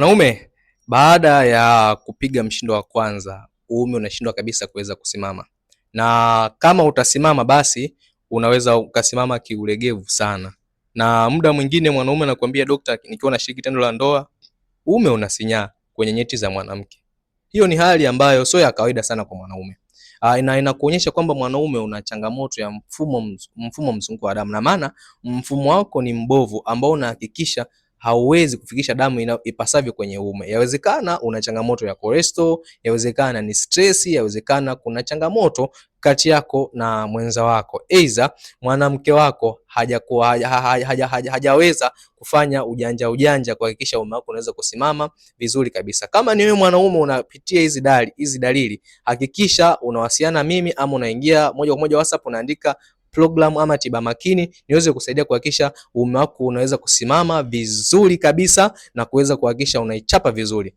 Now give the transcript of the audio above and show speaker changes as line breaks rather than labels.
Mwanaume baada ya kupiga mshindo wa kwanza, uume unashindwa kabisa kuweza kusimama, na kama utasimama basi unaweza ukasimama kiulegevu sana, na muda mwingine mwanaume anakuambia dokta, nikiwa nashiriki tendo la ndoa uume unasinyaa kwenye nyeti za mwanamke. Hiyo ni hali ambayo sio ya kawaida sana kwa mwanaume. Inakuonyesha kwamba mwanaume una changamoto ya mfumo mzunguko wa damu, na maana mfumo wako ni mbovu ambao unahakikisha hauwezi kufikisha damu ipasavyo kwenye uume. Yawezekana una changamoto ya cholesterol, yawezekana ni stress, yawezekana kuna changamoto kati yako na mwenza wako. Aidha mwanamke wako hajaweza kufanya ujanja kuhakikisha uume wako unaweza kusimama vizuri kabisa. Kama ni wewe mwanaume unapitia hizi dalili, hakikisha unawasiliana mimi ama unaingia moja kwa moja WhatsApp, unaandika programu ama tiba makini niweze kusaidia kuhakikisha uume wako unaweza kusimama vizuri kabisa na kuweza kuhakikisha unaichapa vizuri.